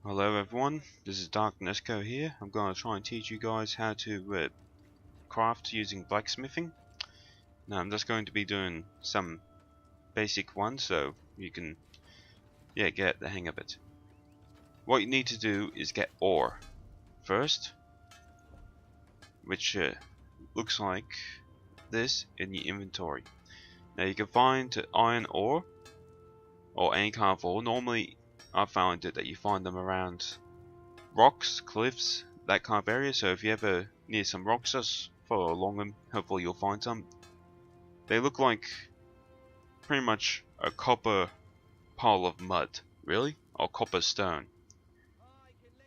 Hello everyone, this is Darknesco here. I'm going to try and teach you guys how to craft using blacksmithing. Now I'm just going to be doing some basic ones so you can get the hang of it. What you need to do is get ore first, which looks like this in your inventory. Now you can find iron ore or any kind of ore. Normally I found it that you find them around rocks, cliffs, that kind of area. So if you ever need some rocks, just follow along them. Hopefully you'll find some. They look like pretty much a copper pile of mud, really, or copper stone.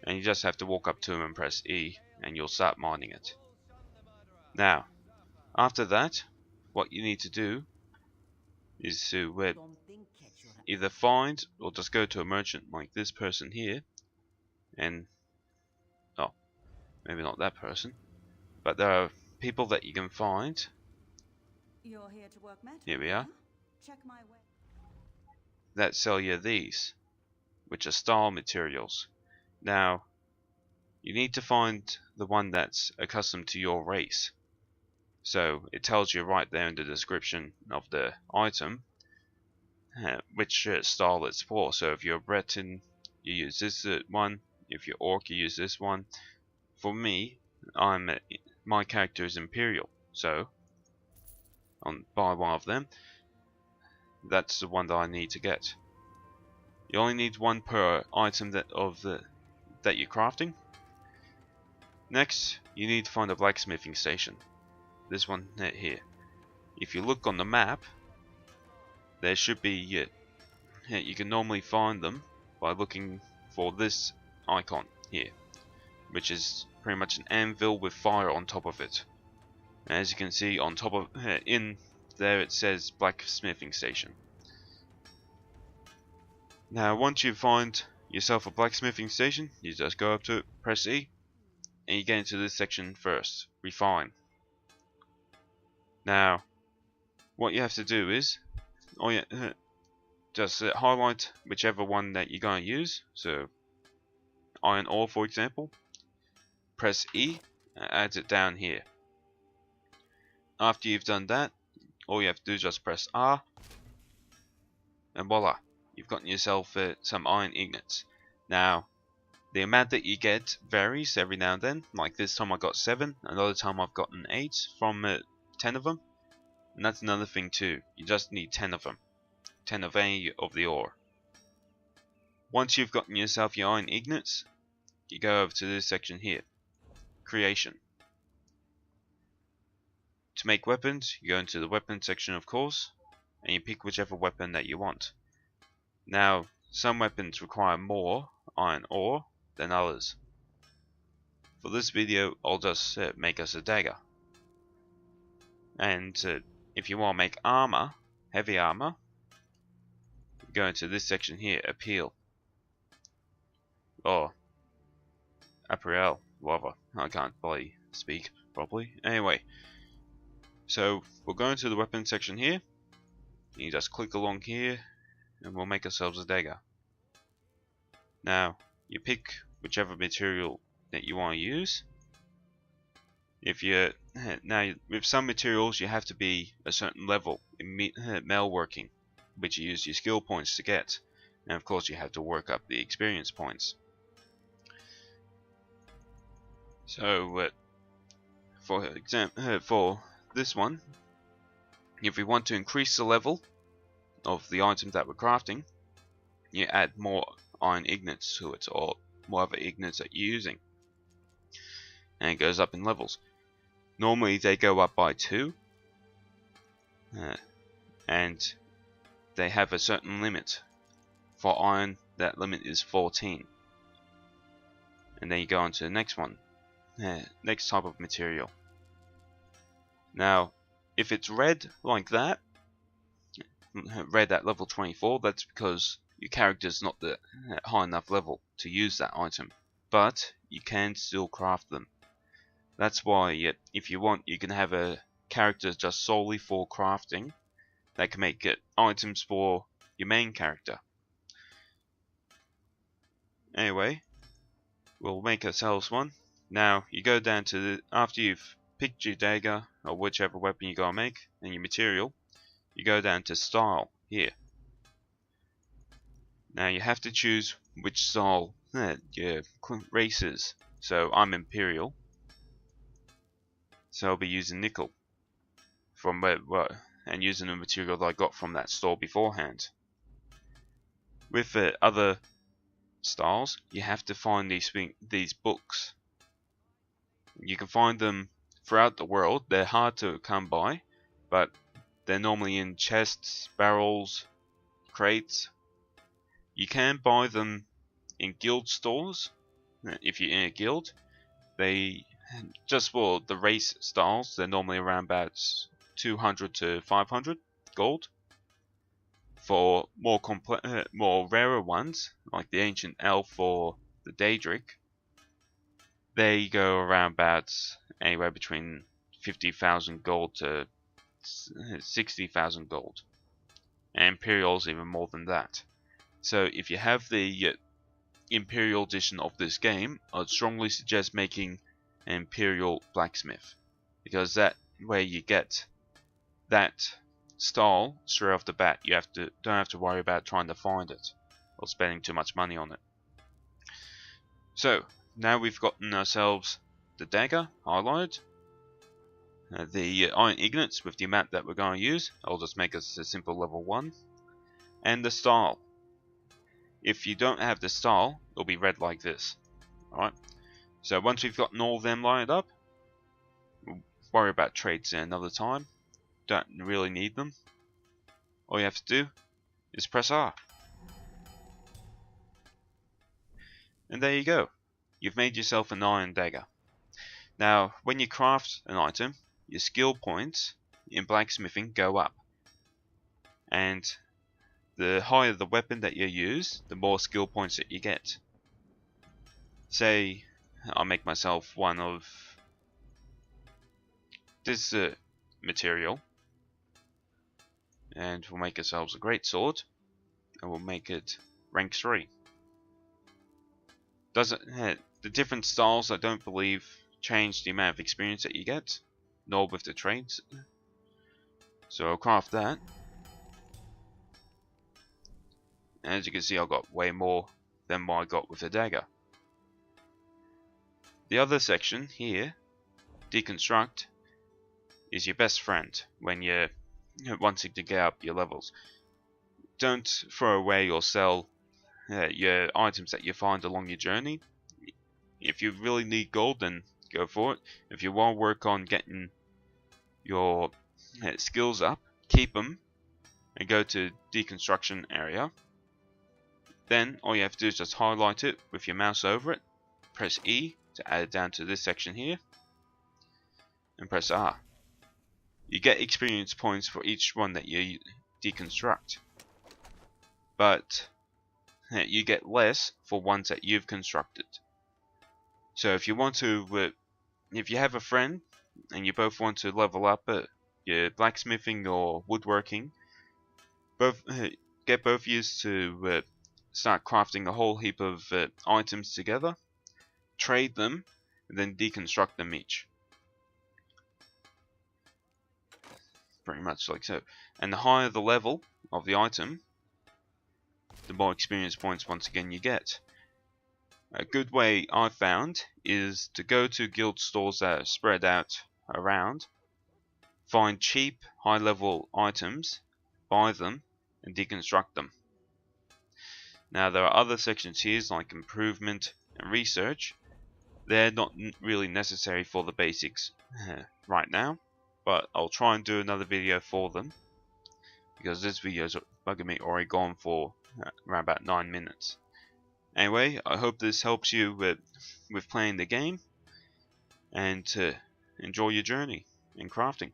And you just have to walk up to them and press E, and you'll start mining it. Now, after that, what you need to do is to either find or just go to a merchant like this person here, and maybe not that person, but there are people that you can find. You're here to work metal, Here we are. Check my way. That sell you these, which are style materials. Now, you need to find the one that's accustomed to your race. So it tells you right there in the description of the item which style it's for. So if you're Breton, you use this one. If you're Orc, you use this one. For me, my character is Imperial, so buy one of them. That's the one that I need to get. You only need one per item that you're crafting. Next, you need to find a blacksmithing station. This one here. If you look on the map, there should be. You can normally find them by looking for this icon here, which is pretty much an anvil with fire on top of it. And as you can see, on top of in there it says blacksmithing station. Now, once you find yourself a blacksmithing station, you just go up to it, press E, and you get into this section first, refine. Now, what you have to do is, just highlight whichever one that you're going to use. So, iron ore, for example. Press E, and add it down here. After you've done that, all you have to do is just press R, and voila, you've gotten yourself some iron ingots. Now, the amount that you get varies every now and then. Like this time I got 7, another time I've gotten 8 from 10 of them. And that's another thing too, you just need 10 of them. 10 of any of the ore. Once you've gotten yourself your iron ingots, you go over to this section here, creation. To make weapons, you go into the weapon section of course, and you pick whichever weapon that you want. Now, some weapons require more iron ore than others. For this video, I'll just make us a dagger. And if you want to make armor, heavy armor, go into this section here, appeal. Or apparel, whatever. I can't bloody speak properly. Anyway, so we'll go into the weapon section here. You just click along here, and we'll make ourselves a dagger. Now, you pick whichever material that you want to use. Now, with some materials you have to be a certain level in metalworking, which you use your skill points to get, and of course you have to work up the experience points. So, for example, for this one, if we want to increase the level of the item that we're crafting, you add more iron ingots to it, or whatever ingots that you're using, and it goes up in levels. Normally they go up by 2, and they have a certain limit. For iron, that limit is 14. And then you go on to the next one, next type of material. Now, if it's red like that, red at level 24, that's because your character's not the high enough level to use that item. But you can still craft them. That's why, if you want, you can have a character just solely for crafting that can make items for your main character. Anyway, we'll make ourselves one. Now you go down to the, after you've picked your dagger or whichever weapon you gotta make and your material, you go down to style here. Now you have to choose which style your race is. So I'm Imperial, so I'll be using nickel from and using the material that I got from that store beforehand. With other styles, you have to find these books. You can find them throughout the world. They're hard to come by, but they're normally in chests, barrels, crates. You can buy them in guild stores if you're in a guild. They just for the race styles, they're normally around about 200 to 500 gold. For more rarer ones, like the Ancient Elf or the Daedric, they go around about anywhere between 50,000 gold to 60,000 gold. And Imperial's even more than that. So if you have the Imperial edition of this game, I'd strongly suggest making an Imperial Blacksmith, because that way you get that style straight off the bat. You don't have to worry about trying to find it or spending too much money on it. So now we've gotten ourselves the dagger highlighted, the iron ingots with the amount that we're going to use. I'll just make us a simple level 1, and the style. If you don't have the style, it'll be red like this. Alright, so once we've gotten all of them lined up, we'll worry about trades another time. Don't really need them. All you have to do is press R. And there you go. You've made yourself an iron dagger. Now, when you craft an item, your skill points in blacksmithing go up. And the higher the weapon that you use, the more skill points that you get. Say, I'll make myself one of this material. And we'll make ourselves a great sword, and we'll make it rank 3. The different styles, I don't believe, change the amount of experience that you get, nor with the trades. So I'll craft that. And as you can see, I got way more than what I got with the dagger. The other section here, Deconstruct, is your best friend when you're wanting to get up your levels. Don't throw away or sell your items that you find along your journey. If you really need gold, then go for it. If you want to work on getting your skills up, keep them and go to deconstruction area. Then all you have to do is just highlight it with your mouse over it, press E to add it down to this section here, and press R. You get experience points for each one that you deconstruct, but you get less for ones that you've constructed. So if you want to, if you have a friend and you both want to level up your blacksmithing or woodworking, get both of you to start crafting a whole heap of items together, trade them, and then deconstruct them each. Pretty much like so. And the higher the level of the item, the more experience points once again you get. A good way I've found is to go to guild stores that are spread out around, find cheap high level items, buy them, and deconstruct them. Now there are other sections here like improvement and research. They're not really necessary for the basics right now, but I'll try and do another video for them, because this video is bugging me already gone for around about 9 minutes. Anyway, I hope this helps you with playing the game, and to enjoy your journey in crafting.